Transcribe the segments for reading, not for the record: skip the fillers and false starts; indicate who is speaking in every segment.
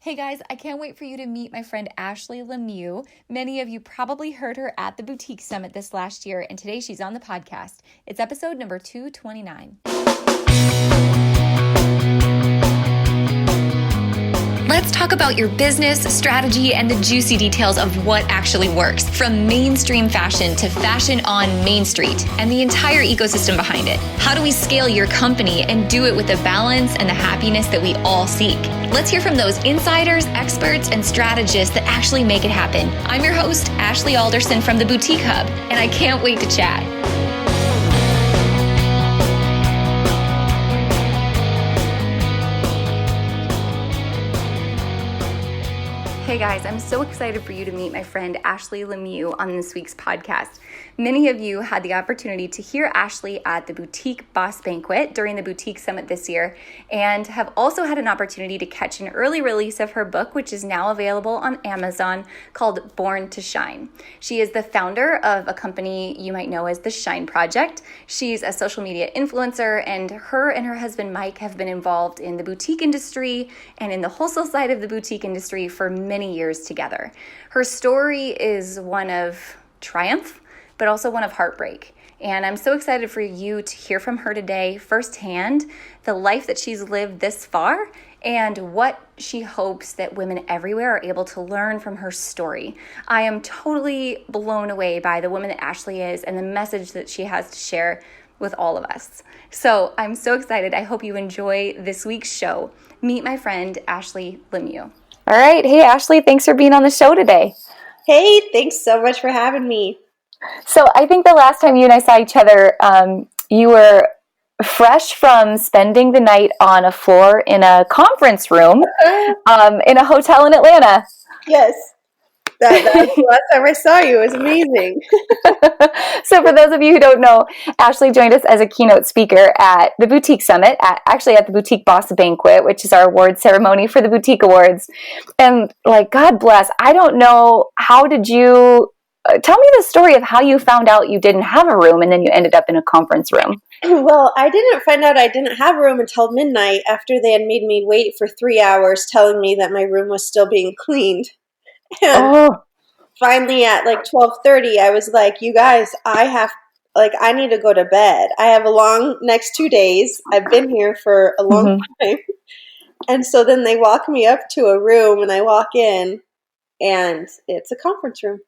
Speaker 1: Hey guys, I can't wait for you to meet my friend Ashley LeMieux. Many of you probably heard her at the Boutique Summit this last year, and today she's on the podcast. It's episode number 229. Let's talk about your business, strategy, and the juicy details of what actually works, from mainstream fashion to fashion on Main Street, and the entire ecosystem behind it. How do we scale your company and do it with the balance and the happiness that we all seek? Let's hear from those insiders, experts, and strategists that actually make it happen. I'm your host, Ashley Alderson from the Boutique Hub, and I can't wait to chat. Hey guys, I'm so excited for you to meet my friend Ashley LeMieux on this week's podcast. Many of you had the opportunity to hear Ashley at the Boutique Boss Banquet during the Boutique Summit this year, and have also had an opportunity to catch an early release of her book, which is now available on Amazon, called Born to Shine. She is the founder of a company you might know as the Shine Project. She's a social media influencer, and her husband Mike have been involved in the boutique industry and in the wholesale side of the boutique industry for many years together. Her story is one of triumph, but also one of heartbreak. And I'm so excited for you to hear from her today firsthand, the life that she's lived this far, and what she hopes that women everywhere are able to learn from her story. I am totally blown away by the woman that Ashley is and the message that she has to share with all of us. So I'm so excited. I hope you enjoy this week's show. Meet my friend, Ashley LeMieux. All right. Hey, Ashley, thanks for being on the show today.
Speaker 2: Hey, thanks so much for having me.
Speaker 1: So I think the last time you and I saw each other, you were fresh from spending the night on a floor in a conference room in a hotel in Atlanta.
Speaker 2: Yes. That was the last time I saw you. It was amazing.
Speaker 1: So for those of you who don't know, Ashley joined us as a keynote speaker at the Boutique Summit, actually at the Boutique Boss Banquet, which is our award ceremony for the Boutique Awards. And God bless, I don't know, how did you, tell me the story of how you found out you didn't have a room and then you ended up in a conference room.
Speaker 2: Well, I didn't find out I didn't have a room until midnight after they had made me wait for 3 hours telling me that my room was still being cleaned. And finally at 12:30, I was like, you guys, I need to go to bed. I have a long next 2 days. I've been here for a long time. And so then they walk me up to a room and I walk in and it's a conference room.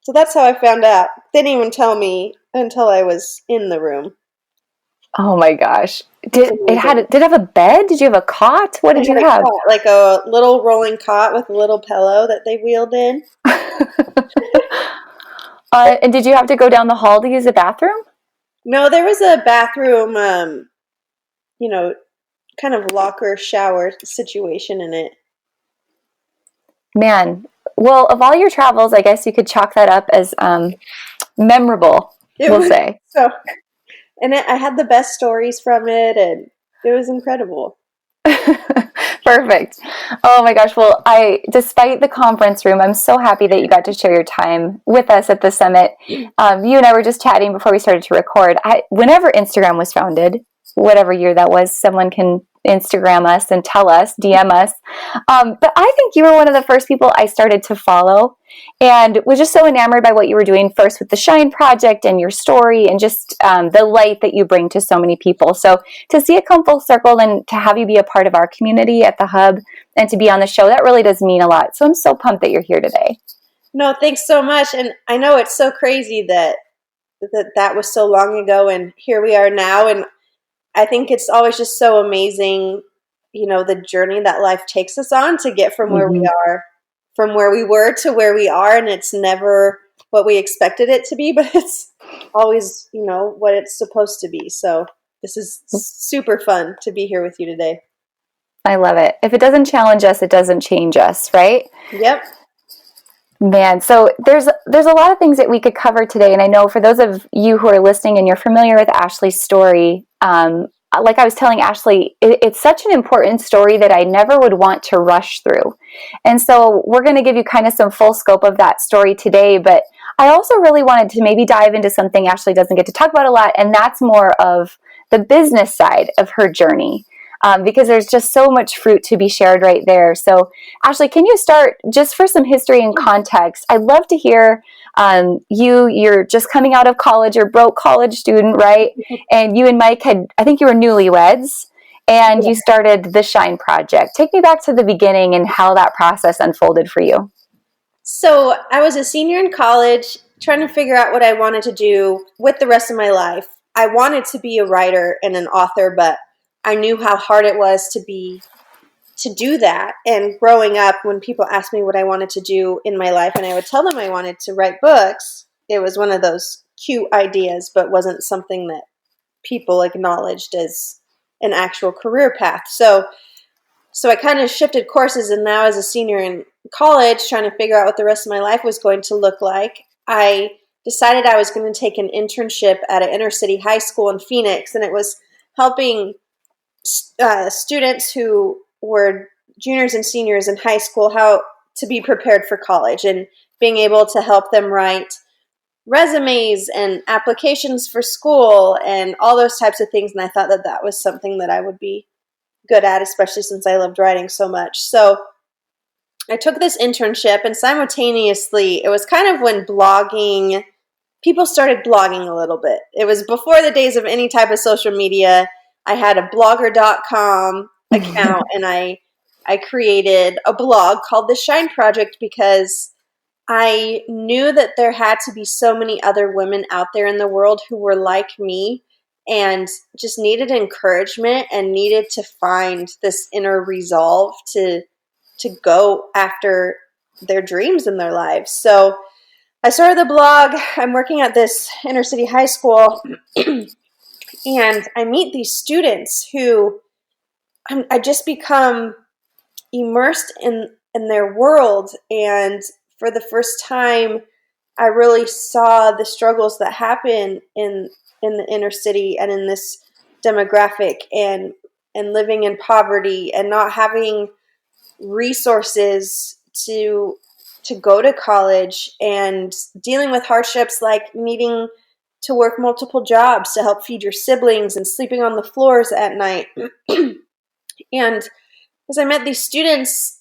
Speaker 2: So that's how I found out. They didn't even tell me until I was in the room.
Speaker 1: Oh my gosh. Did it have a bed? Did you have a cot? What did you have?
Speaker 2: Like a little rolling cot with a little pillow that they wheeled in.
Speaker 1: And did you have to go down the hall to use the bathroom?
Speaker 2: No, there was a bathroom, kind of locker shower situation in it.
Speaker 1: Man, well, of all your travels, I guess you could chalk that up as memorable, we'll say.
Speaker 2: And I had the best stories from it, and it was incredible.
Speaker 1: Perfect. Oh my gosh. Well, despite the conference room, I'm so happy that you got to share your time with us at the summit. You and I were just chatting before we started to record. Whenever Instagram was founded, whatever year that was, someone can Instagram us and tell us, DM us. But I think you were one of the first people I started to follow and was just so enamored by what you were doing first with the Shine Project and your story and just the light that you bring to so many people. So to see it come full circle and to have you be a part of our community at the Hub and to be on the show, that really does mean a lot. So I'm so pumped that you're here today.
Speaker 2: No, thanks so much. And I know it's so crazy that was so long ago and here we are now. And I think it's always just so amazing, the journey that life takes us on to get from where we are, from where we were to where we are. And it's never what we expected it to be, but it's always, what it's supposed to be. So this is super fun to be here with you today.
Speaker 1: I love it. If it doesn't challenge us, it doesn't change us, right?
Speaker 2: Yep.
Speaker 1: Man, so there's a lot of things that we could cover today. And I know for those of you who are listening and you're familiar with Ashley's story, like I was telling Ashley, it's such an important story that I never would want to rush through. And so we're going to give you kind of some full scope of that story today. But I also really wanted to maybe dive into something Ashley doesn't get to talk about a lot. And that's more of the business side of her journey. because there's just so much fruit to be shared right there. So, Ashley, can you start just for some history and context? I'd love to hear you're just coming out of college, you're a broke college student, right? And you and Mike I think you were newlyweds, and you started the Shine Project. Take me back to the beginning and how that process unfolded for you.
Speaker 2: So I was a senior in college trying to figure out what I wanted to do with the rest of my life. I wanted to be a writer and an author, but I knew how hard it was to do that. And growing up, when people asked me what I wanted to do in my life and I would tell them I wanted to write books, it was one of those cute ideas, but wasn't something that people acknowledged as an actual career path. So I kind of shifted courses, and now as a senior in college, trying to figure out what the rest of my life was going to look like, I decided I was going to take an internship at an inner city high school in Phoenix, and it was helping students who were juniors and seniors in high school how to be prepared for college, and being able to help them write resumes and applications for school and all those types of things. And I thought that that was something that I would be good at, especially since I loved writing so much. So I took this internship, and simultaneously, it was kind of when people started blogging a little bit. It was before the days of any type of social media. I had a blogger.com account, and I created a blog called The Shine Project because I knew that there had to be so many other women out there in the world who were like me and just needed encouragement and needed to find this inner resolve to go after their dreams in their lives. So I started the blog. I'm working at this inner city high school, and I meet these students who I just become immersed in their world. And for the first time, I really saw the struggles that happen in the inner city and in this demographic, and living in poverty and not having resources to go to college, and dealing with hardships like needing to work multiple jobs to help feed your siblings and sleeping on the floors at night. And as I met these students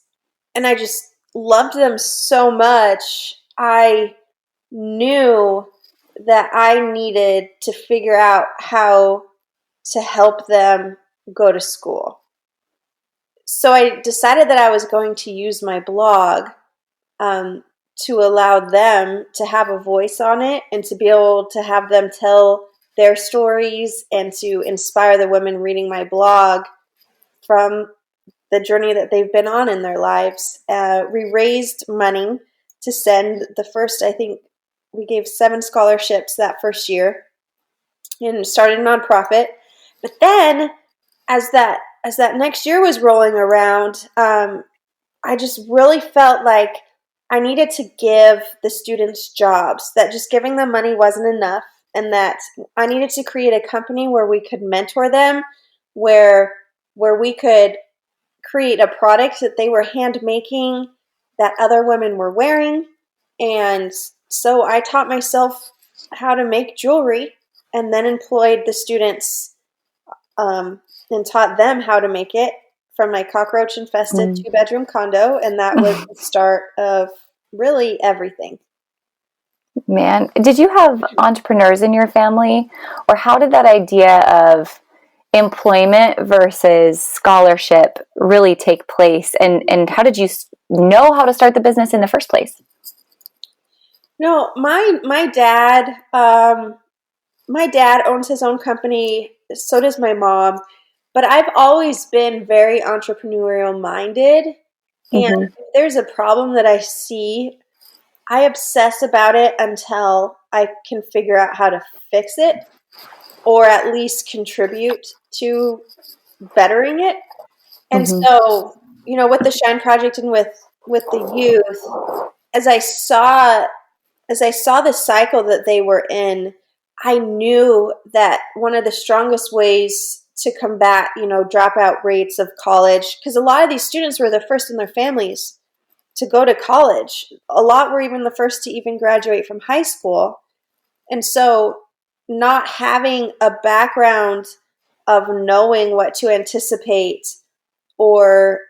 Speaker 2: and I just loved them so much, I knew that I needed to figure out how to help them go to school. So I decided that I was going to use my blog to allow them to have a voice on it, and to be able to have them tell their stories and to inspire the women reading my blog from the journey that they've been on in their lives. We raised money to send the first, I think we gave 7 scholarships that first year, and started a nonprofit. But then as that next year was rolling around, I just really felt like I needed to give the students jobs, that just giving them money wasn't enough, and that I needed to create a company where we could mentor them, where we could create a product that they were hand making that other women were wearing. And so I taught myself how to make jewelry, and then employed the students and taught them how to make it from my cockroach infested 2-bedroom condo. And that was the start of really everything.
Speaker 1: Man, did you have entrepreneurs in your family, or how did that idea of employment versus scholarship really take place, and how did you know how to start the business in the first place?
Speaker 2: No, my dad owns his own company. So does my mom. But I've always been very entrepreneurial minded. And if there's a problem that I see, I obsess about it until I can figure out how to fix it, or at least contribute to bettering it. And so, with the Shine Project and with the youth, as I saw the cycle that they were in, I knew that one of the strongest ways to combat, dropout rates of college, because a lot of these students were the first in their families to go to college. A lot were even the first to even graduate from high school. And so not having a background of knowing what to anticipate or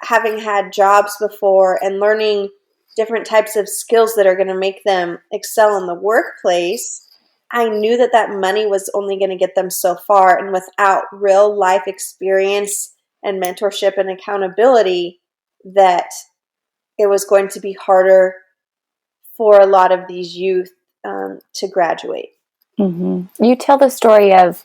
Speaker 2: having had jobs before and learning different types of skills that are going to make them excel in the workplace, I knew that that money was only going to get them so far. And without real life experience and mentorship and accountability, that it was going to be harder for a lot of these youth to graduate.
Speaker 1: Mm-hmm. You tell the story of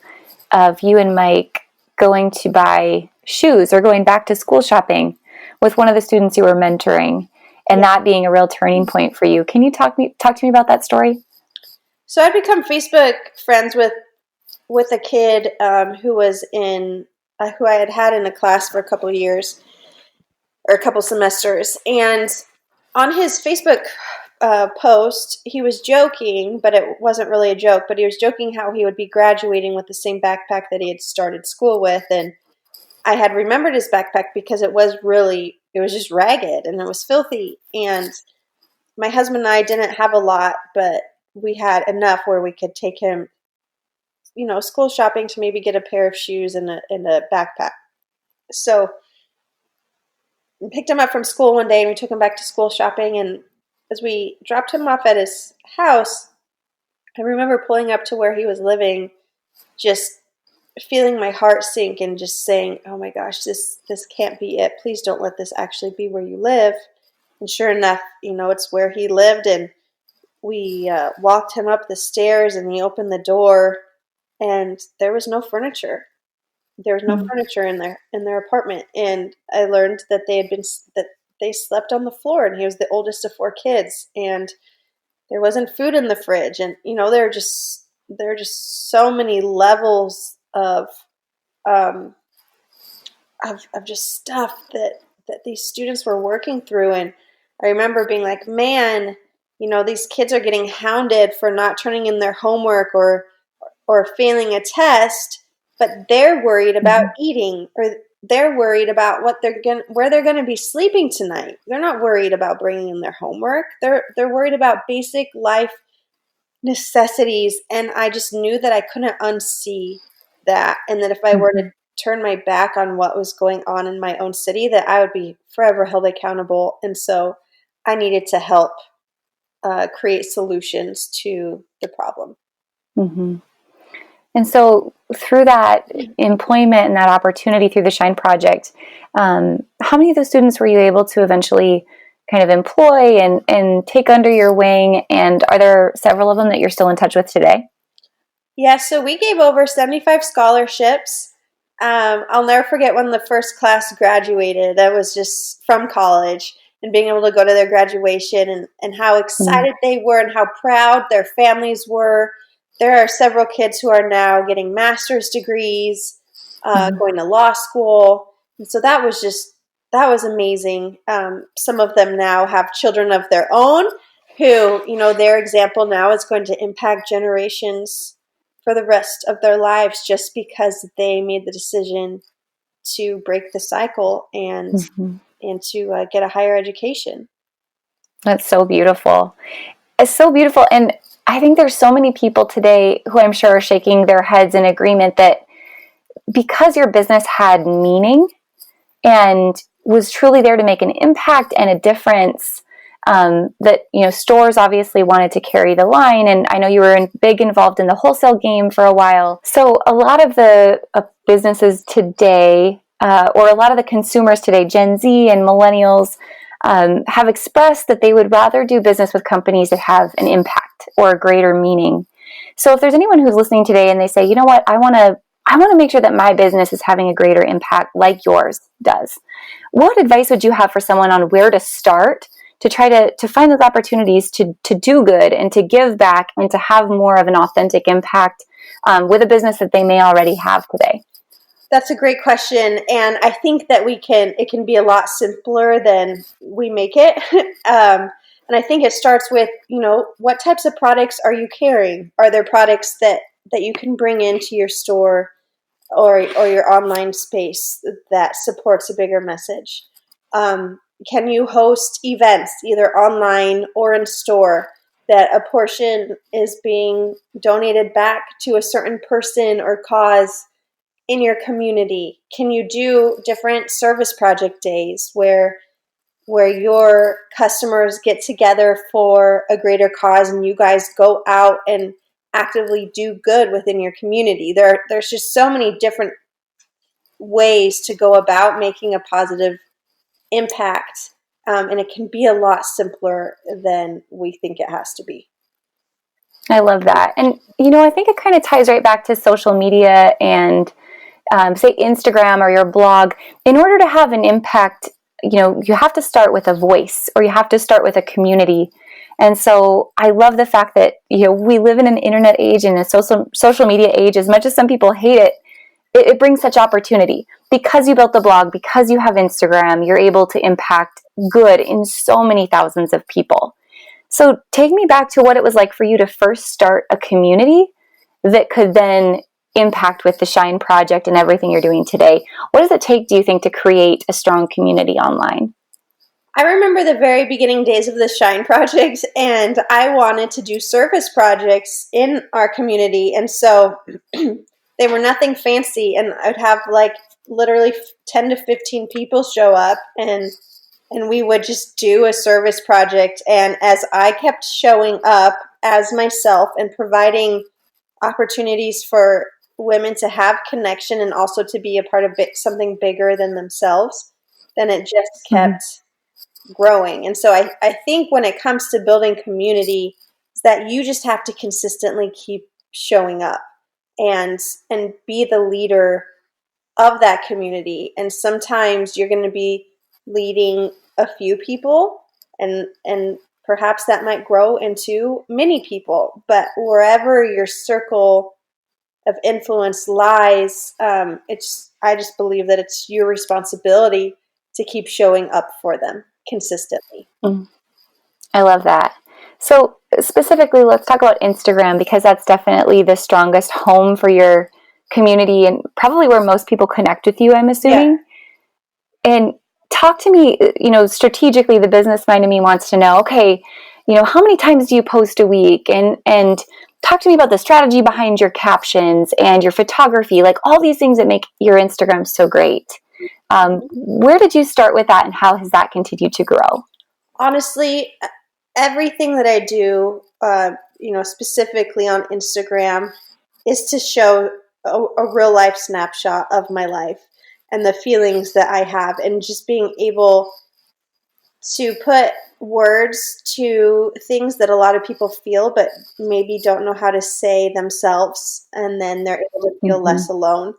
Speaker 1: you and Mike going to buy shoes or going back to school shopping with one of the students you were mentoring, and that being a real turning point for you. Can you talk to me about that story?
Speaker 2: So I'd become Facebook friends with a kid who was who I had in a class for a couple of years or a couple semesters, and on his Facebook post, he was joking, but it wasn't really a joke, but he was joking how he would be graduating with the same backpack that he had started school with. And I had remembered his backpack because it was just ragged and it was filthy. And my husband and I didn't have a lot, but we had enough where we could take him, school shopping to maybe get a pair of shoes and a backpack. So we picked him up from school one day and we took him back to school shopping. And as we dropped him off at his house, I remember pulling up to where he was living, just feeling my heart sink and just saying, oh my gosh, this can't be it. Please don't let this actually be where you live. And sure enough, it's where he lived. And we walked him up the stairs and he opened the door and there was no furniture. There was no furniture in their apartment. And I learned that they slept on the floor, and he was the oldest of 4 kids, and there wasn't food in the fridge. And, there are just so many levels of just stuff that these students were working through. And I remember being like, man, these kids are getting hounded for not turning in their homework or failing a test, but they're worried about eating, or they're worried about where they're going to be sleeping tonight. They're not worried about bringing in their homework. They're worried about basic life necessities. And I just knew that I couldn't unsee that. And that if I were to turn my back on what was going on in my own city, that I would be forever held accountable. And so I needed to help create solutions to the problem.
Speaker 1: Mm-hmm. And so through that employment and that opportunity through the Shine Project, how many of those students were you able to eventually kind of employ and take under your wing? And are there several of them that you're still in touch with today?
Speaker 2: Yeah, so we gave over 75 scholarships. I'll never forget when the first class graduated. That was just from college, and being able to go to their graduation and how excited they were and how proud their families were. There are several kids who are now getting master's degrees, going to law school. And so that was amazing. Some of them now have children of their own who, their example now is going to impact generations for the rest of their lives, just because they made the decision to break the cycle and to get a higher education.
Speaker 1: That's so beautiful. It's so beautiful. And I think there's so many people today who I'm sure are shaking their heads in agreement that because your business had meaning and was truly there to make an impact and a difference, that, stores obviously wanted to carry the line. And I know you were big involved in the wholesale game for a while. So a lot of the businesses today, or a lot of the consumers today, Gen Z and millennials, have expressed that they would rather do business with companies that have an impact or a greater meaning. So if there's anyone who's listening today and they say, you know what, I want to make sure that my business is having a greater impact like yours does, what advice would you have for someone on where to start to try to find those opportunities to do good and to give back and to have more of an authentic impact with a business that they may already have today?
Speaker 2: That's a great question. And I think that it can be a lot simpler than we make it. And I think it starts with, what types of products are you carrying? Are there products that you can bring into your store or your online space that supports a bigger message? Can you host events either online or in store that a portion is being donated back to a certain person or cause in your community? Can you do different service project days where your customers get together for a greater cause and you guys go out and actively do good within your community? There's just so many different ways to go about making a positive impact, and it can be a lot simpler than we think it has to be.
Speaker 1: I love that. And, I think it kind of ties right back to social media and say Instagram or your blog. In order to have an impact, you have to start with a voice, or you have to start with a community. And so I love the fact that, we live in an internet age and a social media age. As much as some people hate it, it brings such opportunity. Because you built the blog, because you have Instagram, you're able to impact good in so many thousands of people. So take me back to what it was like for you to first start a community that could then impact with the Shine Project and everything you're doing today. What does it take, do you think, to create a strong community online?
Speaker 2: I remember the very beginning days of the Shine Project, and I wanted to do service projects in our community. And so they were nothing fancy, and I'd have like literally 10 to 15 people show up, and we would just do a service project. And as I kept showing up as myself and providing opportunities for women to have connection and also to be a part of something bigger than themselves, then it just kept growing. And so I think when it comes to building community, is that you just have to consistently keep showing up and be the leader of that community. And sometimes you're going to be leading a few people, and perhaps that might grow into many people. But wherever your circle of influence lies, I just believe that it's your responsibility to keep showing up for them consistently.
Speaker 1: I love that. So specifically, let's talk about Instagram, because that's definitely the strongest home for your community and probably where most people connect with you, I'm assuming. Yeah. And talk to me, strategically, the business mind of me wants to know, okay, how many times do you post a week? And talk to me about the strategy behind your captions and your photography, like all these things that make your Instagram so great. Where did you start with that, and how has that continued to grow?
Speaker 2: Honestly, everything that I do, specifically on Instagram, is to show a real life snapshot of my life and the feelings that I have, and just being able to put words to things that a lot of people feel but maybe don't know how to say themselves, and then they're able to feel less alone.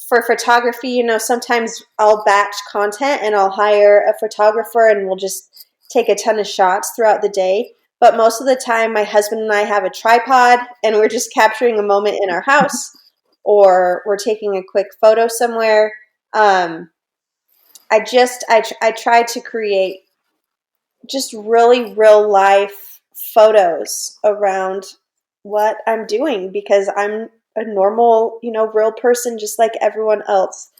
Speaker 2: For photography, sometimes I'll batch content and I'll hire a photographer and we'll just take a ton of shots throughout the day. But most of the time, my husband and I have a tripod and we're just capturing a moment in our house, or we're taking a quick photo somewhere. I try to create just really real life photos around what I'm doing, because I'm a normal, real person just like everyone else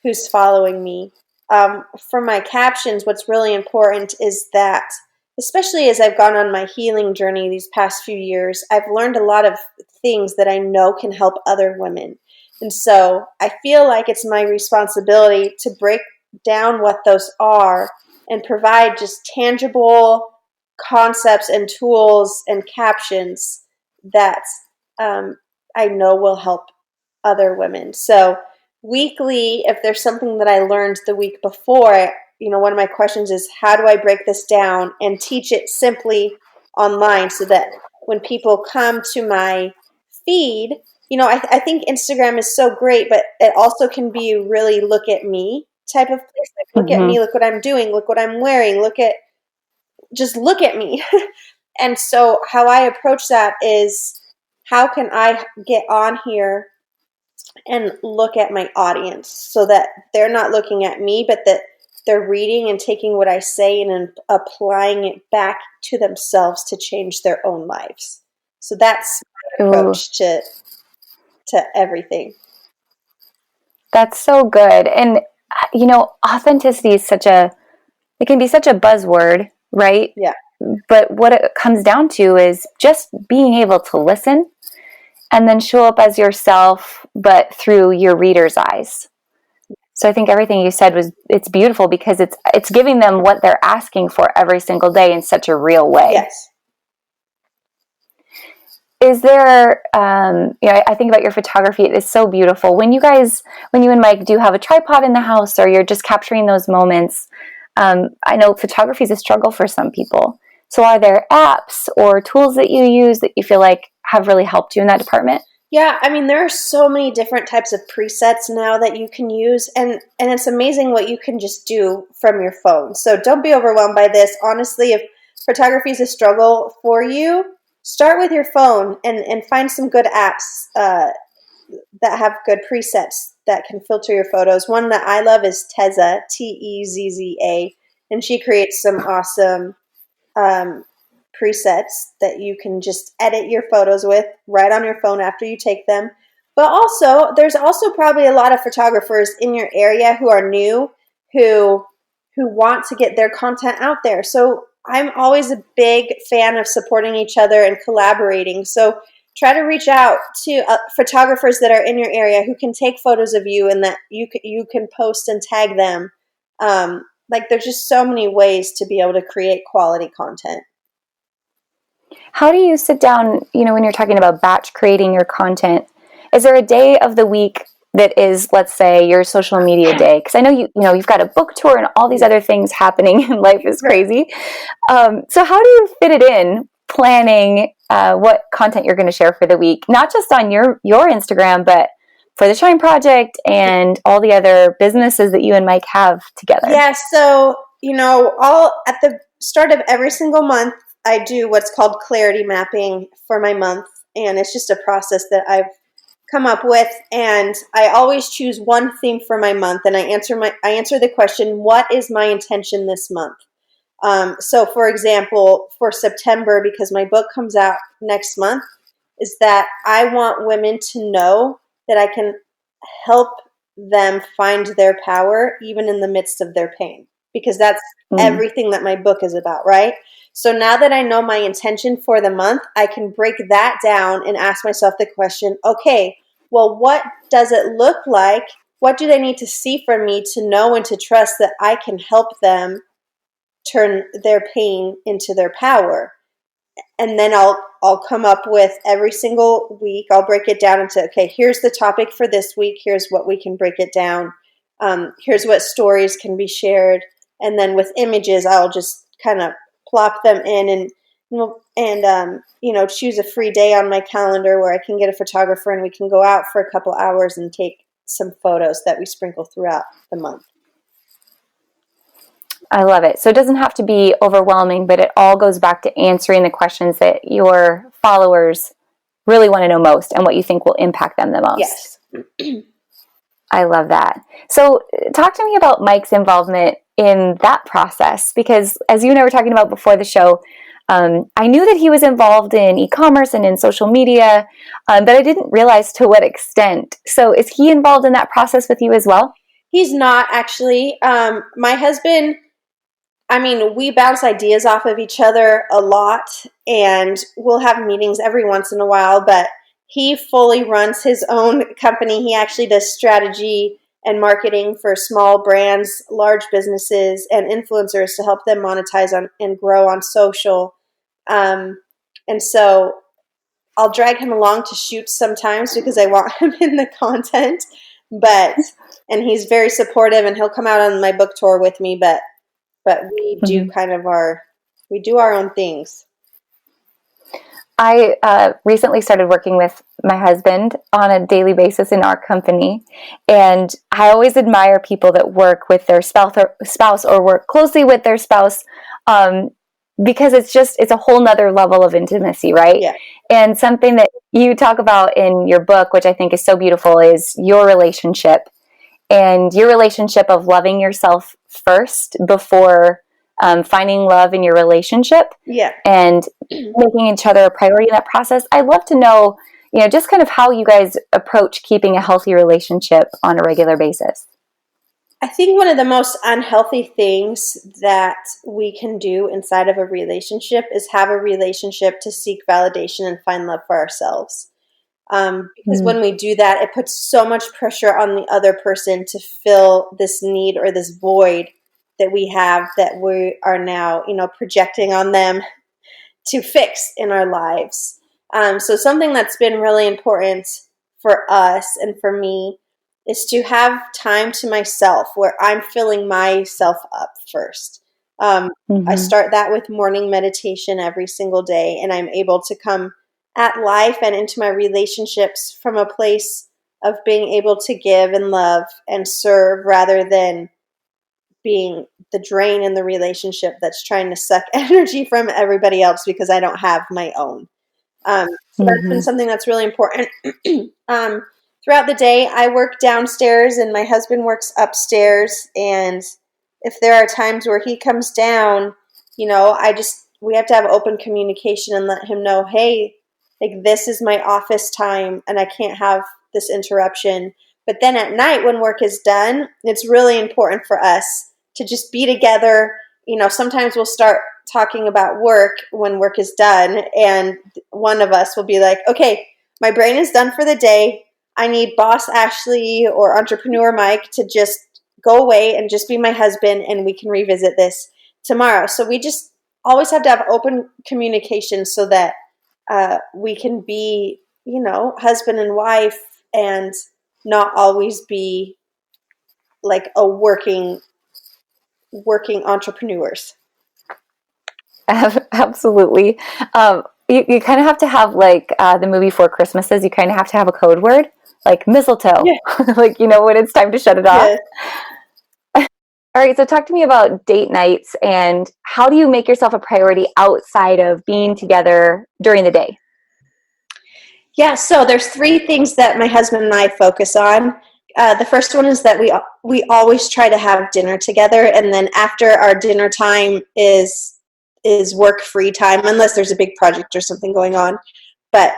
Speaker 2: who's following me. For my captions, what's really important is that, especially as I've gone on my healing journey these past few years, I've learned a lot of things that I know can help other women. And so I feel like it's my responsibility to break down what those are and provide just tangible concepts and tools and captions that I know will help other women. So weekly, if there's something that I learned the week before, one of my questions is, how do I break this down and teach it simply online so that when people come to my feed, I think Instagram is so great, but it also can be really look at me type of place. Like, look at me, look what I'm doing, look what I'm wearing, just look at me. And so how I approach that is, how can I get on here and look at my audience so that they're not looking at me, but that they're reading and taking what I say and applying it back to themselves to change their own lives. So that's my approach to everything.
Speaker 1: That's so good. And, authenticity is it can be such a buzzword, right?
Speaker 2: Yeah.
Speaker 1: But what it comes down to is just being able to listen and then show up as yourself, but through your reader's eyes. So I think everything you said it's beautiful because it's giving them what they're asking for every single day in such a real way.
Speaker 2: Yes.
Speaker 1: Is there, I think about your photography. It's so beautiful. When you and Mike do have a tripod in the house or you're just capturing those moments, I know photography is a struggle for some people. So are there apps or tools that you use that you feel like have really helped you in that department?
Speaker 2: Yeah, I mean, there are so many different types of presets now that you can use, and it's amazing what you can just do from your phone. So don't be overwhelmed by this. Honestly, if photography is a struggle for you, start with your phone and find some good apps that have good presets that can filter your photos. One that I love is Tezza, Tezza, and she creates some awesome presets that you can just edit your photos with right on your phone after you take them. But also, there's also probably a lot of photographers in your area who are new, who want to get their content out there. So I'm always a big fan of supporting each other and collaborating. So try to reach out to photographers that are in your area who can take photos of you and that you can post and tag them. There's just so many ways to be able to create quality content.
Speaker 1: How do you sit down, when you're talking about batch creating your content? Is there a day of the week that is, let's say, your social media day? Because I know you've got a book tour and all these other things happening, and life is crazy. So how do you fit it in, planning what content you're going to share for the week, not just on your Instagram, but for the Shine Project and all the other businesses that you and Mike have together?
Speaker 2: Yeah, so, all at the start of every single month, I do what's called clarity mapping for my month, and it's just a process that I've come up with, and I always choose one theme for my month, and I answer the question, what is my intention this month? So, for example, for September, because my book comes out next month, is that I want women to know that I can help them find their power even in the midst of their pain, because that's everything that my book is about, right? So now that I know my intention for the month, I can break that down and ask myself the question, okay, well, what does it look like? What do they need to see from me to know and to trust that I can help them turn their pain into their power? And then I'll come up with every single week, I'll break it down into, okay, here's the topic for this week. Here's what we can break it down. Here's what stories can be shared. And then with images, I'll just kind of plop them in and choose a free day on my calendar where I can get a photographer and we can go out for a couple hours and take some photos that we sprinkle throughout the month.
Speaker 1: I love it. So it doesn't have to be overwhelming, but it all goes back to answering the questions that your followers really want to know most and what you think will impact them the most.
Speaker 2: Yes.
Speaker 1: I love that. So talk to me about Mike's involvement in that process, because as you and I were talking about before the show, I knew that he was involved in e-commerce and in social media, but I didn't realize to what extent. So is he involved in that process with you as well?
Speaker 2: He's not, actually. My husband, we bounce ideas off of each other a lot, and we'll have meetings every once in a while, but he fully runs his own company. He actually does strategy and marketing for small brands, large businesses, and influencers to help them monetize and grow on social. And so I'll drag him along to shoots sometimes because I want him in the content, and he's very supportive, and he'll come out on my book tour with me, but we do we do our own things.
Speaker 1: I recently started working with my husband on a daily basis in our company, and I always admire people that work with their spouse or work closely with their spouse, because it's a whole nother level of intimacy, right?
Speaker 2: Yeah.
Speaker 1: And something that you talk about in your book, which I think is so beautiful, is your relationship of loving yourself first before finding love in your relationship, and making each other a priority in that process. I'd love to know, just kind of how you guys approach keeping a healthy relationship on a regular basis.
Speaker 2: I think one of the most unhealthy things that we can do inside of a relationship is have a relationship to seek validation and find love for ourselves. Because when we do that, it puts so much pressure on the other person to fill this need or this void that we have, that we are now, projecting on them to fix in our lives. So something that's been really important for us and for me is to have time to myself where I'm filling myself up first. I start that with morning meditation every single day, and I'm able to come at life and into my relationships from a place of being able to give and love and serve, rather than being the drain in the relationship that's trying to suck energy from everybody else because I don't have my own. So that's been something that's really important. Throughout the day, I work downstairs and my husband works upstairs. And if there are times where he comes down, we have to have open communication and let him know, hey, like, this is my office time and I can't have this interruption. But then at night when work is done, it's really important for us to just be together. Sometimes we'll start talking about work when work is done, and one of us will be like, okay, my brain is done for the day. I need boss Ashley or entrepreneur Mike to just go away and just be my husband, and we can revisit this tomorrow. So we just always have to have open communication so that we can be, husband and wife, and not always be like a working entrepreneurs.
Speaker 1: Absolutely. You kind of have to have, like, the movie Four Christmases. You kind of have to have a code word, like mistletoe, like, when it's time to shut it off. All right. So talk to me about date nights, and how do you make yourself a priority outside of being together during the day?
Speaker 2: Yeah. So there's 3 things that my husband and I focus on. The first one is that we always try to have dinner together, and then after our dinner time is work-free time, unless there's a big project or something going on. But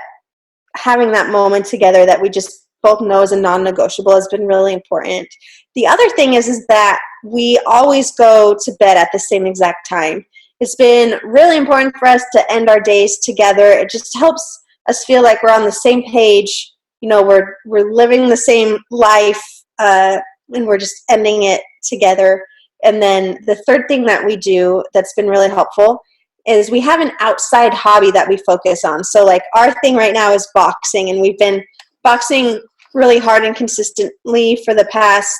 Speaker 2: having that moment together that we just both know is a non-negotiable has been really important. The other thing is that we always go to bed at the same exact time. It's been really important for us to end our days together. It just helps us feel like we're on the same page. We're living the same life, and we're just ending it together. And then the third thing that we do that's been really helpful is we have an outside hobby that we focus on. So, like, our thing right now is boxing, and we've been boxing really hard and consistently for the past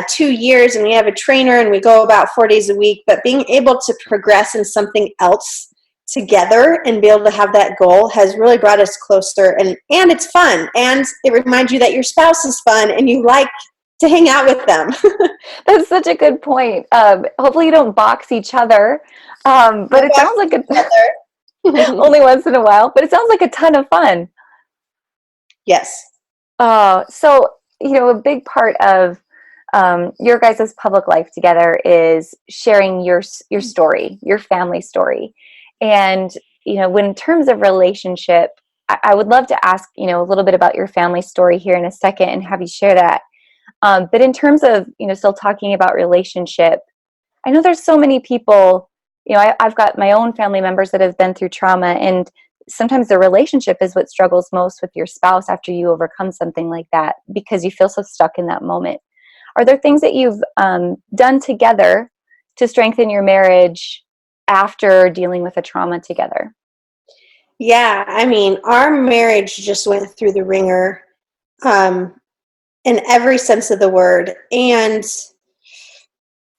Speaker 2: 2 years, and we have a trainer, and we go about 4 days a week. But being able to progress in something else together and be able to have that goal has really brought us closer, and it's fun, and it reminds you that your spouse is fun and you like to hang out with them.
Speaker 1: That's such a good point. Hopefully you don't box each other, but it sounds like only once in a while, but it sounds like a ton of fun.
Speaker 2: Yes.
Speaker 1: So, a big part of your guys' public life together is sharing your story, your family story. And, when in terms of relationship, I would love to ask, a little bit about your family story here in a second and have you share that. But in terms of, still talking about relationship, I know there's so many people, I've got my own family members that have been through trauma, and sometimes the relationship is what struggles most with your spouse after you overcome something like that, because you feel so stuck in that moment. Are there things that you've done together to strengthen your marriage after dealing with a trauma together?
Speaker 2: Yeah, I mean, our marriage just went through the ringer, in every sense of the word. And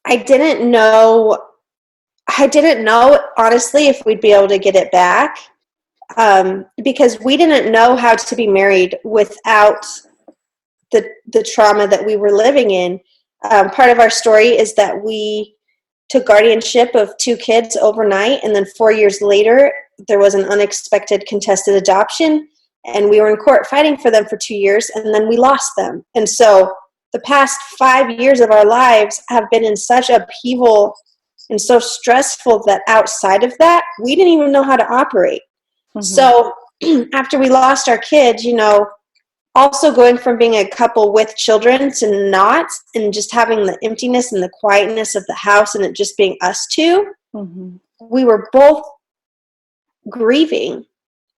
Speaker 2: I didn't know honestly if we'd be able to get it back, because we didn't know how to be married without the trauma that we were living in. Part of our story is that we took guardianship of 2 kids overnight, and then 4 years later, there was an unexpected contested adoption, and we were in court fighting for them for 2 years, and then we lost them. And so the past 5 years of our lives have been in such upheaval and so stressful that outside of that, we didn't even know how to operate. Mm-hmm. So after we lost our kids, also going from being a couple with children to not, and just having the emptiness and the quietness of the house and it just being us 2, we were both grieving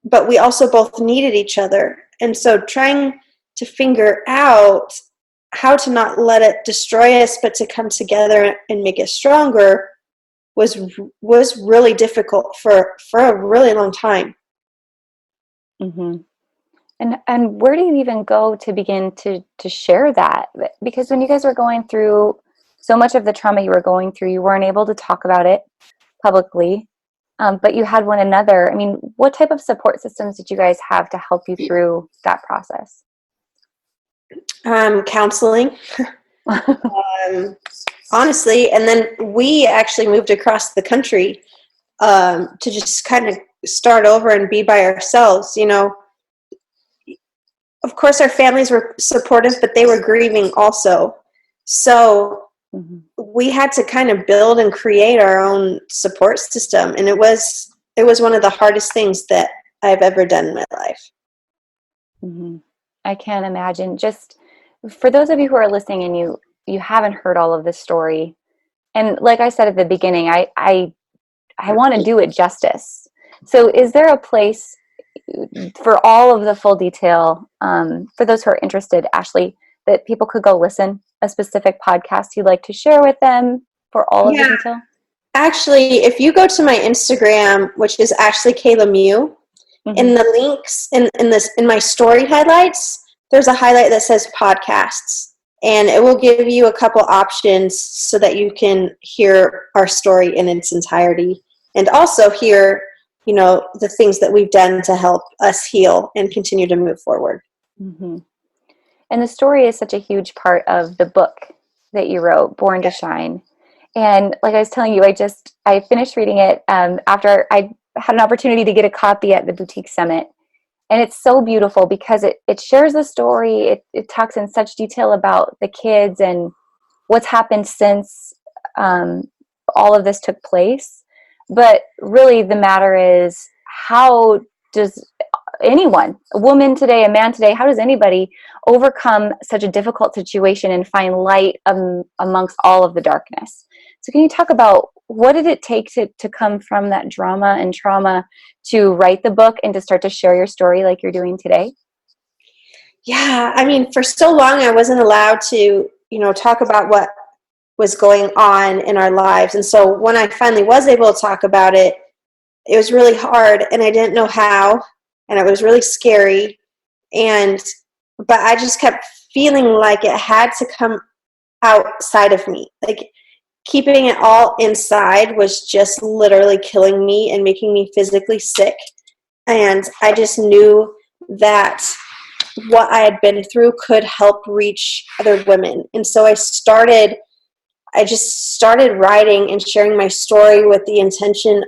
Speaker 2: but we also both needed each other. And so trying to figure out how to not let it destroy us, but to come together and make it stronger was really difficult for a really long time.
Speaker 1: Mm-hmm. And where do you even go to begin to share that? Because when you guys were going through so much of the trauma you were going through, you weren't able to talk about it publicly, but you had one another. I mean, what type of support systems did you guys have to help you through that process?
Speaker 2: Counseling. Honestly, and then we actually moved across the country to just kind of start over and be by ourselves. Of course, our families were supportive, but they were grieving also. So mm-hmm. we had to kind of build and create our own support system, and it was one of the hardest things that I've ever done in my life.
Speaker 1: Mm-hmm. I can't imagine. Just for those of you who are listening and you haven't heard all of this story, and like I said at the beginning, I want to do it justice. So is there a place for all of the full detail, for those who are interested, Ashley, that people could go listen a specific podcast you'd like to share with them for all of the detail?
Speaker 2: Actually, if you go to my Instagram, which is Ashley K. LeMieux, mm-hmm. in the links in my story highlights, there's a highlight that says podcasts, and it will give you a couple options so that you can hear our story in its entirety, and also hear the things that we've done to help us heal and continue to move forward.
Speaker 1: Mm-hmm. And the story is such a huge part of the book that you wrote, Born to Shine. And like I was telling you, I finished reading it after I had an opportunity to get a copy at the Boutique Summit. And it's so beautiful because it shares the story. It talks in such detail about the kids and what's happened since all of this took place. But really the matter is, how does anyone, a woman today, a man today, how does anybody overcome such a difficult situation and find light amongst all of the darkness? So can you talk about what did it take to come from that drama and trauma to write the book and to start to share your story like you're doing today?
Speaker 2: Yeah, I mean, for so long I wasn't allowed to, talk about what was going on in our lives. And so when I finally was able to talk about it, it was really hard and I didn't know how, and it was really scary. But I just kept feeling like it had to come outside of me. Like keeping it all inside was just literally killing me and making me physically sick. And I just knew that what I had been through could help reach other women. And so I just started writing and sharing my story with the intention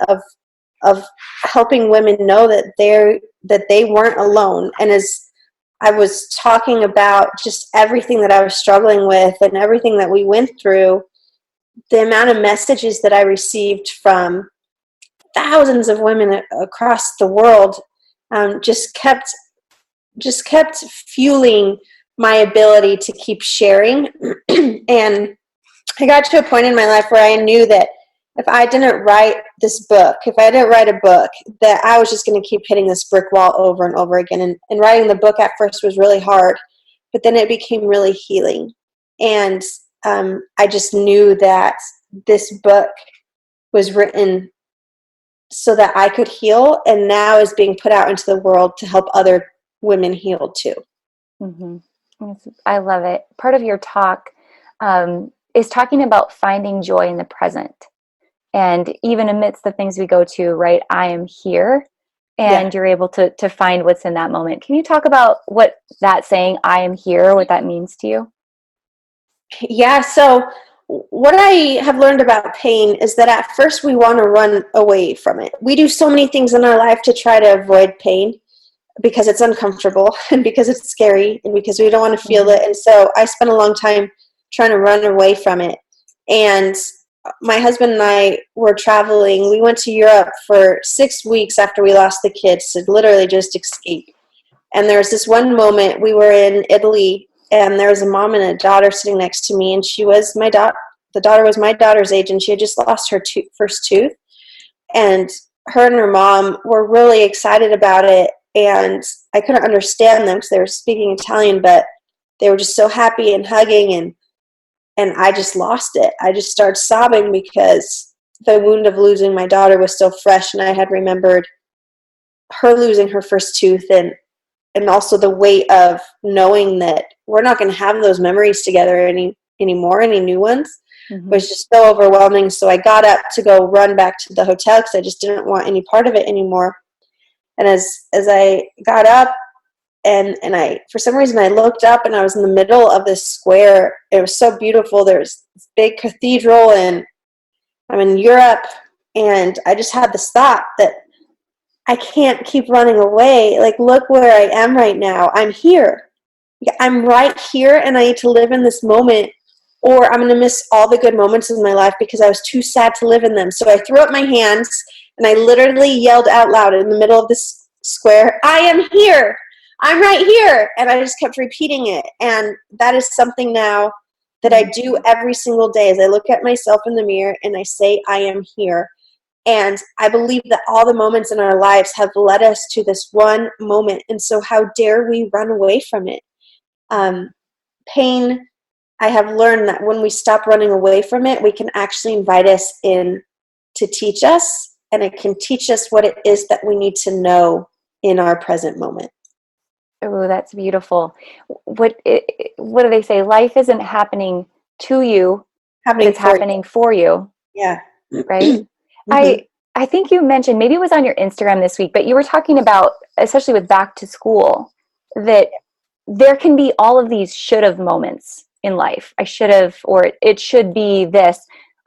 Speaker 2: of helping women know that they weren't alone. And as I was talking about just everything that I was struggling with and everything that we went through, the amount of messages that I received from thousands of women across the world just kept fueling my ability to keep sharing. And I got to a point in my life where I knew that if I didn't write this book, if I didn't write a book, that I was just going to keep hitting this brick wall over and over again. And writing the book at first was really hard, but then it became really healing. And I just knew that this book was written so that I could heal, and now is being put out into the world to help other women heal too.
Speaker 1: Mm-hmm. I love it. Part of your talk is talking about finding joy in the present. And even amidst the things we go to, right, I am here, and you're able to find what's in that moment. Can you talk about what that saying, I am here, what that means to you?
Speaker 2: Yeah, so what I have learned about pain is that at first we want to run away from it. We do so many things in our life to try to avoid pain because it's uncomfortable and because it's scary and because we don't want to feel it. And so I spent a long time trying to run away from it. And my husband and I were traveling. We went to Europe for 6 weeks after we lost the kids to literally just escape. And there was this one moment, we were in Italy, and there was a mom and a daughter sitting next to me, and she was the daughter was my daughter's age, and she had just lost her first tooth. And her and her mom were really excited about it, and I couldn't understand them because they were speaking Italian, but they were just so happy and hugging, and I just lost it. I just started sobbing because the wound of losing my daughter was still fresh, and I had remembered her losing her first tooth, and also the weight of knowing that we're not going to have those memories together anymore, any new ones, was just so overwhelming. So I got up to go run back to the hotel because I just didn't want any part of it anymore. And as I got up, and I, for some reason, I looked up and I was in the middle of this square. It was so beautiful. There's this big cathedral, and I'm in Europe, and I just had this thought that I can't keep running away. Like, look where I am right now. I'm here. I'm right here, and I need to live in this moment, or I'm going to miss all the good moments in my life because I was too sad to live in them. So I threw up my hands, and I literally yelled out loud in the middle of this square, I am here. I'm right here. And I just kept repeating it. And that is something now that I do every single day as I look at myself in the mirror and I say, I am here. And I believe that all the moments in our lives have led us to this one moment. And so how dare we run away from it? Pain, I have learned that when we stop running away from it, we can actually invite us in to teach us, and it can teach us what it is that we need to know in our present moment.
Speaker 1: Oh, that's beautiful. What do they say? Life isn't happening to you, it's happening for you.
Speaker 2: Yeah.
Speaker 1: Right? I think you mentioned, maybe it was on your Instagram this week, but you were talking about, especially with back to school, that there can be all of these should have moments in life. I should have, or it should be this.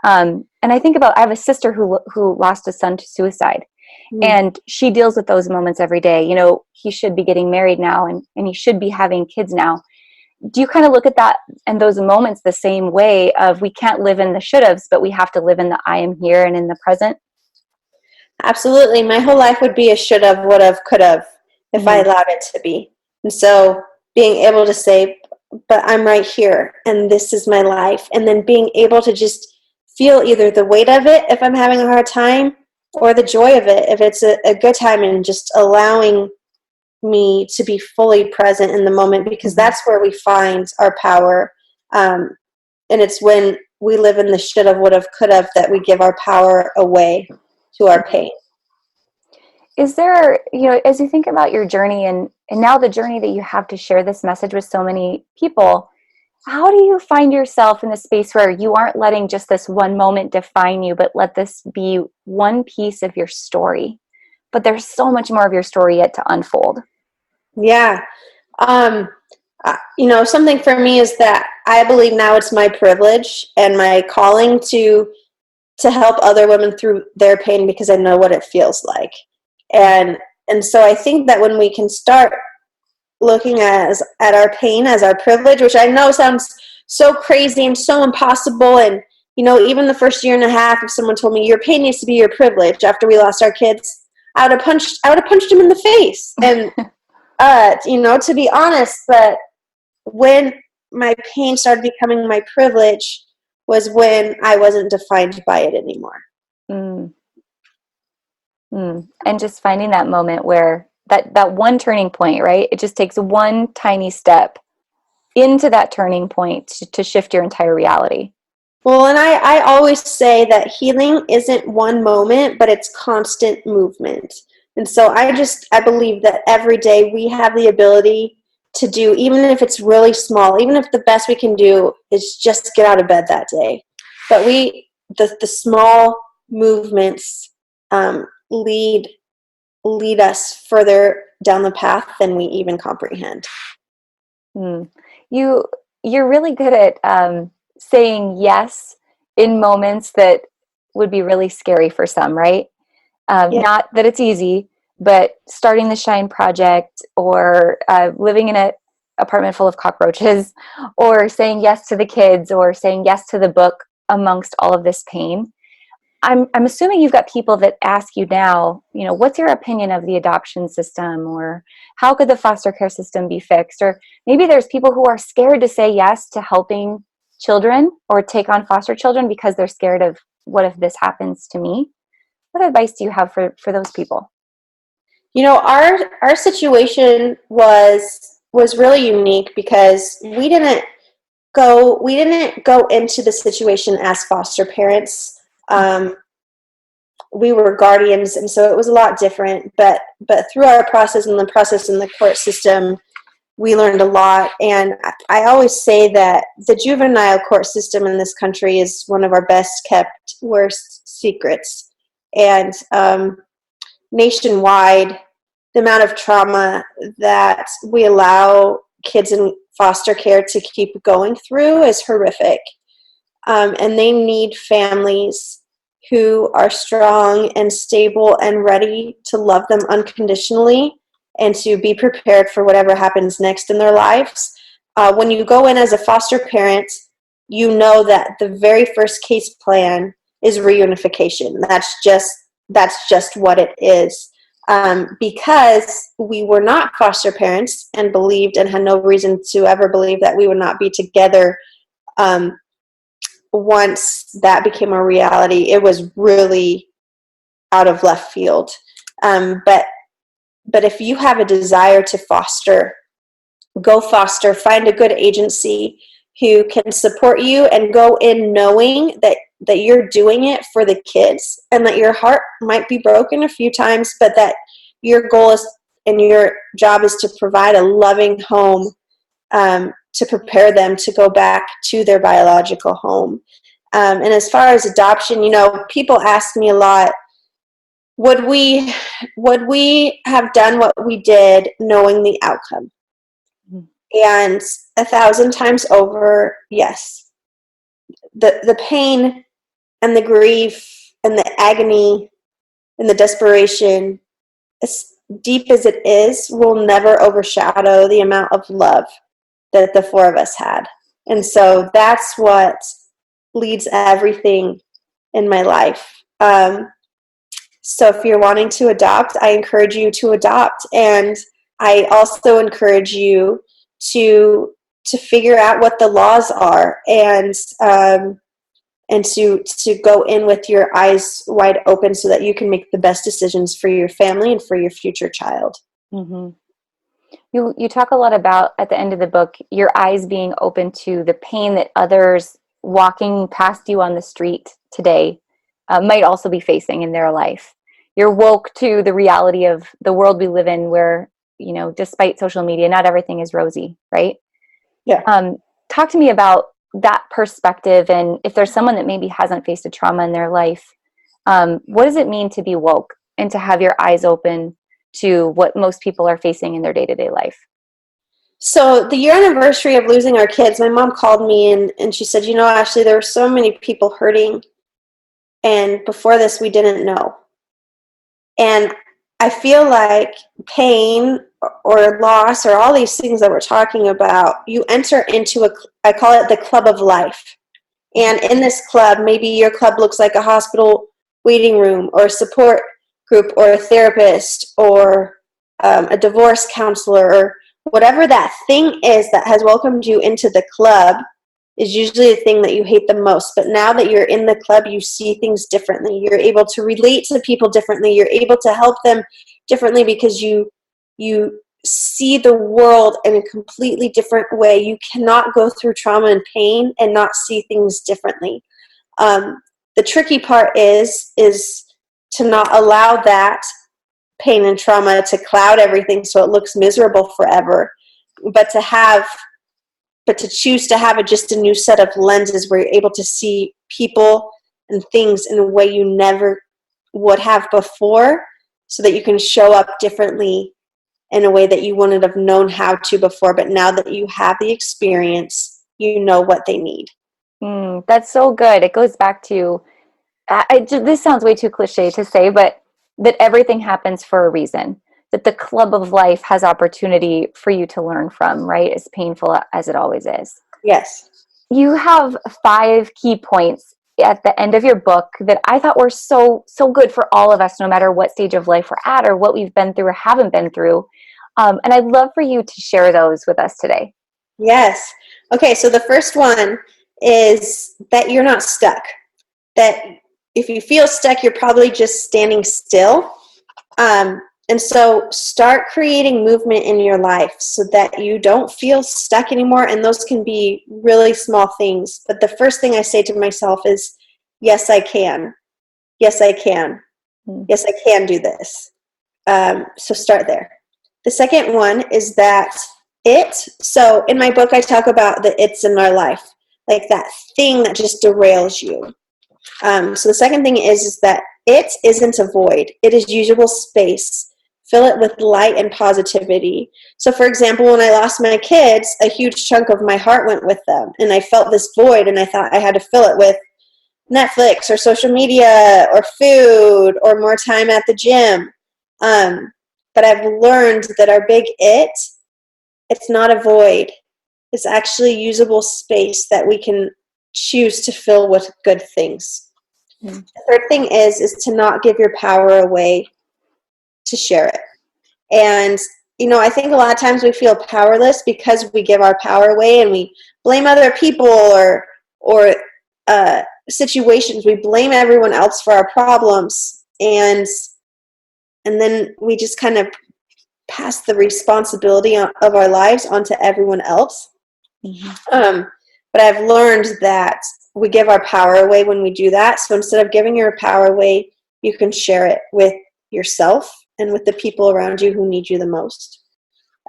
Speaker 1: And I think about, I have a sister who lost a son to suicide, and she deals with those moments every day. You know, he should be getting married now, and he should be having kids now. Do you kind of look at that and those moments the same way of, we can't live in the should haves, but we have to live in the I am here and in the present?
Speaker 2: Absolutely. My whole life would be a should have, would have, could have, if I allowed it to be. And so being able to say, but I'm right here, and this is my life. And then being able to just feel either the weight of it if I'm having a hard time, or the joy of it if it's a good time, and just allowing me to be fully present in the moment, because that's where we find our power. And it's when we live in the should have, would have, could have that we give our power away to our pain.
Speaker 1: Is there, you know, as you think about your journey and now the journey that you have to share this message with so many people, how do you find yourself in the space where you aren't letting just this one moment define you, but let this be one piece of your story? But there's so much more of your story yet to unfold.
Speaker 2: Yeah. You know, something for me is that I believe now it's my privilege and my calling to help other women through their pain, because I know what it feels like. And so I think that when we can start looking at our pain as our privilege, which I know sounds so crazy and so impossible, and you know, even the first year and a half, if someone told me your pain needs to be your privilege after we lost our kids, I would have punched him in the face. And you know, to be honest, but when my pain started becoming my privilege was when I wasn't defined by it anymore.
Speaker 1: And just finding that moment where that one turning point, right? It just takes one tiny step into that turning point to shift your entire reality.
Speaker 2: Well, and I always say that healing isn't one moment, but it's constant movement. And so I believe that every day we have the ability to do, even if it's really small, even if the best we can do is just get out of bed that day. But the small movements lead us further down the path than we even comprehend.
Speaker 1: You're really good at saying yes in moments that would be really scary for some, right? Not that it's easy, but starting the Shine Project, or living in an apartment full of cockroaches, or saying yes to the kids, or saying yes to the book amongst all of this pain. I'm assuming you've got people that ask you now, you know, what's your opinion of the adoption system, or how could the foster care system be fixed? Or maybe there's people who are scared to say yes to helping children or take on foster children because they're scared of, what if this happens to me? What advice do you have for those people?
Speaker 2: Our situation was really unique because we didn't go into the situation as foster parents. We were guardians, and so it was a lot different. But through our process and the process in the court system, we learned a lot. And I always say that the juvenile court system in this country is one of our best kept, worst secrets. And nationwide, the amount of trauma that we allow kids in foster care to keep going through is horrific. And they need families who are strong and stable and ready to love them unconditionally and to be prepared for whatever happens next in their lives. When you go in as a foster parent, you know that the very first case plan is reunification. That's just what it is. Because we were not foster parents and believed and had no reason to ever believe that we would not be together once that became a reality, it was really out of left field. But if you have a desire to foster, go foster, find a good agency who can support you, and go in knowing that you're doing it for the kids, and that your heart might be broken a few times, but that your goal is and your job is to provide a loving home to prepare them to go back to their biological home. And as far as adoption, people ask me a lot, would we have done what we did knowing the outcome? Mm-hmm. And 1,000 times over, yes. The pain and the grief and the agony and the desperation, as deep as it is, will never overshadow the amount of love that the four of us had. And so that's what leads everything in my life. So if you're wanting to adopt, I encourage you to adopt. And I also encourage you to figure out what the laws are, and to go in with your eyes wide open so that you can make the best decisions for your family and for your future child.
Speaker 1: Mm-hmm. You talk a lot about, at the end of the book, your eyes being open to the pain that others walking past you on the street today might also be facing in their life. You're woke to the reality of the world we live in, where, despite social media, not everything is rosy, right?
Speaker 2: Yeah.
Speaker 1: Talk to me about that perspective, and if there's someone that maybe hasn't faced a trauma in their life, what does it mean to be woke and to have your eyes open to what most people are facing in their day-to-day life?
Speaker 2: So the year anniversary of losing our kids, my mom called me and she said, Ashley, there were so many people hurting, and before this we didn't know. And I feel like pain or loss or all these things that we're talking about, you enter into I call it the club of life. And in this club, maybe your club looks like a hospital waiting room or a support group or a therapist or a divorce counselor, or whatever that thing is that has welcomed you into the club is usually the thing that you hate the most. But now that you're in the club, you see things differently. You're able to relate to people differently. You're able to help them differently because you see the world in a completely different way. You cannot go through trauma and pain and not see things differently. The tricky part is to not allow that pain and trauma to cloud everything so it looks miserable forever, but to choose to have just a new set of lenses where you're able to see people and things in a way you never would have before, so that you can show up differently in a way that you wouldn't have known how to before. But now that you have the experience, you know what they need.
Speaker 1: That's so good. It goes back to, this sounds way too cliche to say, but that everything happens for a reason. That the club of life has opportunity for you to learn from, right? As painful as it always is.
Speaker 2: Yes.
Speaker 1: You have 5 key points at the end of your book that I thought were so good for all of us, no matter what stage of life we're at or what we've been through or haven't been through. And I'd love for you to share those with us today.
Speaker 2: Yes. Okay, so the first one is that you're not stuck. That if you feel stuck, you're probably just standing still. And so start creating movement in your life so that you don't feel stuck anymore. And those can be really small things. But the first thing I say to myself is, yes, I can. Yes, I can. Yes, I can do this. So start there. The second one is that so in my book, I talk about the it's in our life, like that thing that just derails you. So the second thing is that it isn't a void. It is usable space. Fill it with light and positivity. So for example, when I lost my kids, a huge chunk of my heart went with them. And I felt this void, and I thought I had to fill it with Netflix or social media or food or more time at the gym. But I've learned that our big it's not a void. It's actually usable space that we can choose to fill with good things. The third thing is to not give your power away, to share it. And, I think a lot of times we feel powerless because we give our power away and we blame other people or situations. We blame everyone else for our problems. And then we just kind of pass the responsibility of our lives onto everyone else. But I've learned that we give our power away when we do that. So instead of giving your power away, you can share it with yourself and with the people around you who need you the most.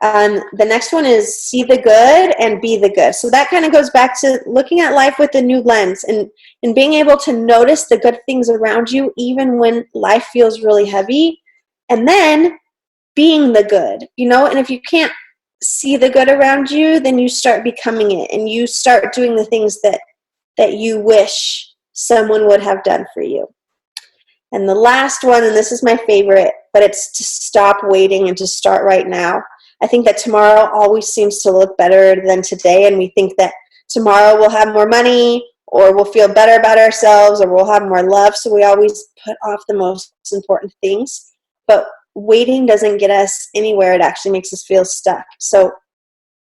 Speaker 2: The next one is see the good and be the good. So that kind of goes back to looking at life with a new lens and being able to notice the good things around you even when life feels really heavy. And then being the good, and if you can't see the good around you, then you start becoming it and you start doing the things that you wish someone would have done for you. And the last one, and this is my favorite, but it's to stop waiting and to start right now. I think that tomorrow always seems to look better than today, and we think that tomorrow we'll have more money or we'll feel better about ourselves or we'll have more love, so we always put off the most important things. But waiting doesn't get us anywhere. It actually makes us feel stuck. So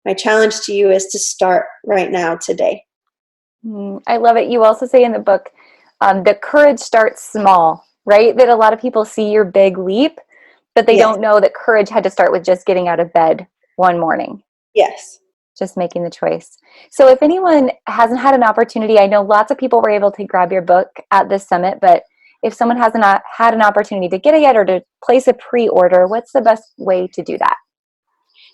Speaker 2: my challenge to you is to start right now, today.
Speaker 1: I love it. You also say in the book that courage starts small, right? That a lot of people see your big leap, but they don't know that courage had to start with just getting out of bed one morning.
Speaker 2: Yes.
Speaker 1: Just making the choice. So if anyone hasn't had an opportunity, I know lots of people were able to grab your book at this summit, but if someone hasn't had an opportunity to get it yet or to place a pre-order, what's the best way to do that?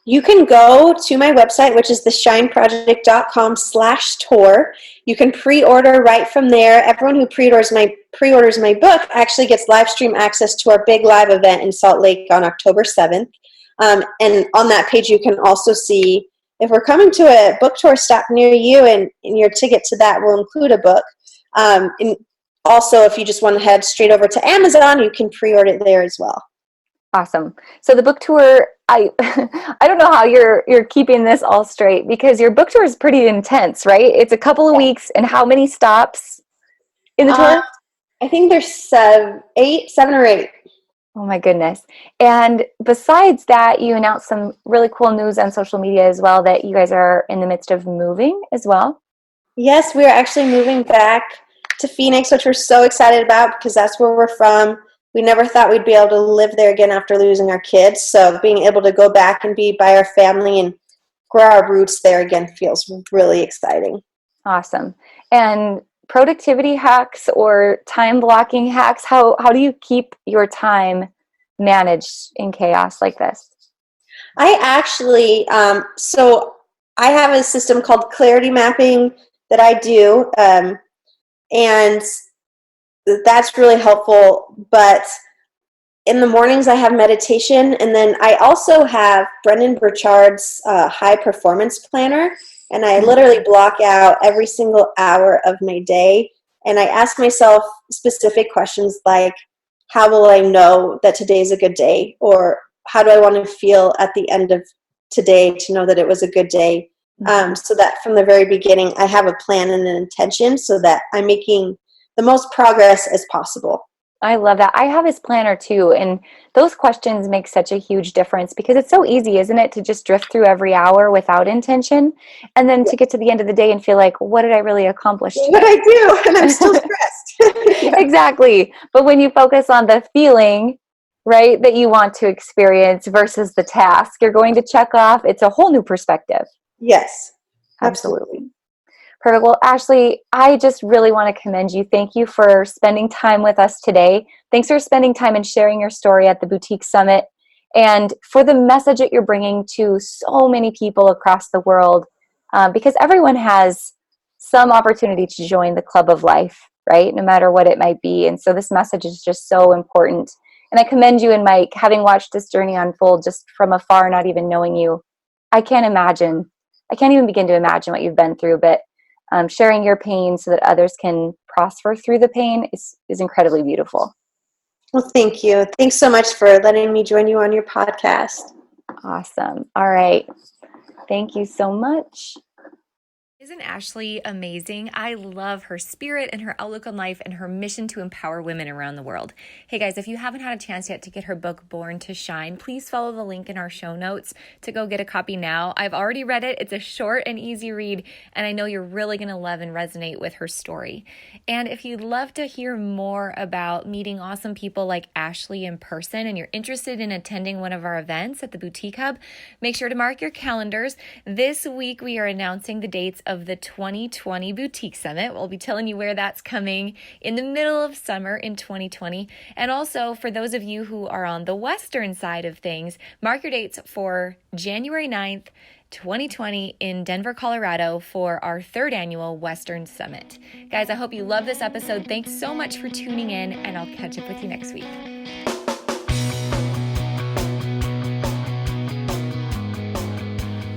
Speaker 2: You can go to my website, which is theshineproject.com/tour. You can pre-order right from there. Everyone who pre-orders my book actually gets live stream access to our big live event in Salt Lake on October 7th. And on that page, you can also see if we're coming to a book tour stop near you, and your ticket to that will include a book. And also, if you just want to head straight over to Amazon, you can pre-order it there as well.
Speaker 1: Awesome. So the book tour, I don't know how you're keeping this all straight, because your book tour is pretty intense, right? It's a couple of weeks, and how many stops in the tour?
Speaker 2: I think there's 7 or 8.
Speaker 1: Oh my goodness. And besides that, you announced some really cool news on social media as well, that you guys are in the midst of moving as well.
Speaker 2: Yes, we are actually moving back to Phoenix, which we're so excited about because that's where we're from. We never thought we'd be able to live there again after losing our kids. So being able to go back and be by our family and grow our roots there again feels really exciting.
Speaker 1: Awesome. And productivity hacks or time blocking hacks, how do you keep your time managed in chaos like this?
Speaker 2: I actually, so I have a system called clarity mapping that I do, and that's really helpful. But in the mornings I have meditation, and then I also have Brendan Burchard's high performance planner, and I literally block out every single hour of my day, and I ask myself specific questions like, how will I know that today is a good day? Or how do I want to feel at the end of today to know that it was a good day? So that from the very beginning, I have a plan and an intention so that I'm making the most progress as possible.
Speaker 1: I love that. I have his planner too. And those questions make such a huge difference because it's so easy, isn't it, to just drift through every hour without intention and then
Speaker 2: Yeah.
Speaker 1: to get to the end of the day and feel like, what did I really accomplish
Speaker 2: What
Speaker 1: today?
Speaker 2: I do, and I'm still stressed. Yeah.
Speaker 1: Exactly. But when you focus on the feeling, right, that you want to experience versus the task you're going to check off, it's a whole new perspective.
Speaker 2: Yes, absolutely.
Speaker 1: Absolutely. Perfect. Well, Ashley, I just really want to commend you. Thank you for spending time with us today. Thanks for spending time and sharing your story at the Boutique Summit and for the message that you're bringing to so many people across the world, because everyone has some opportunity to join the club of life, right? No matter what it might be. And so this message is just so important. And I commend you and Mike, having watched this journey unfold just from afar, not even knowing you. I can't imagine. I can't even begin to imagine what you've been through, but sharing your pain so that others can prosper through the pain is incredibly beautiful.
Speaker 2: Well, thank you. Thanks so much for letting me join you on your podcast.
Speaker 1: Awesome. All right. Thank you so much. Isn't Ashley amazing? I love her spirit and her outlook on life and her mission to empower women around the world. Hey guys, if you haven't had a chance yet to get her book, Born to Shine, please follow the link in our show notes to go get a copy now. I've already read it. It's a short and easy read, and I know you're really going to love and resonate with her story. And if you'd love to hear more about meeting awesome people like Ashley in person and you're interested in attending one of our events at the Boutique Hub, make sure to mark your calendars. This week we are announcing the dates of the 2020 Boutique Summit. We'll be telling you where that's coming in the middle of summer in 2020. And also for those of you who are on the Western side of things, mark your dates for January 9th, 2020 in Denver, Colorado for our 3rd annual Western Summit. Guys, I hope you love this episode. Thanks so much for tuning in, and I'll catch up with you next week.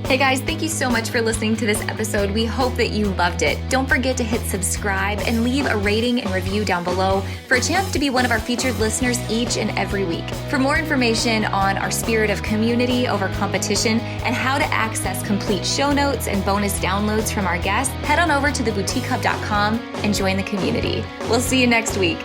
Speaker 1: Hey guys, thank you so much for listening to this episode. We hope that you loved it. Don't forget to hit subscribe and leave a rating and review down below for a chance to be one of our featured listeners each and every week. For more information on our spirit of community over competition and how to access complete show notes and bonus downloads from our guests, head on over to theboutiquehub.com and join the community. We'll see you next week.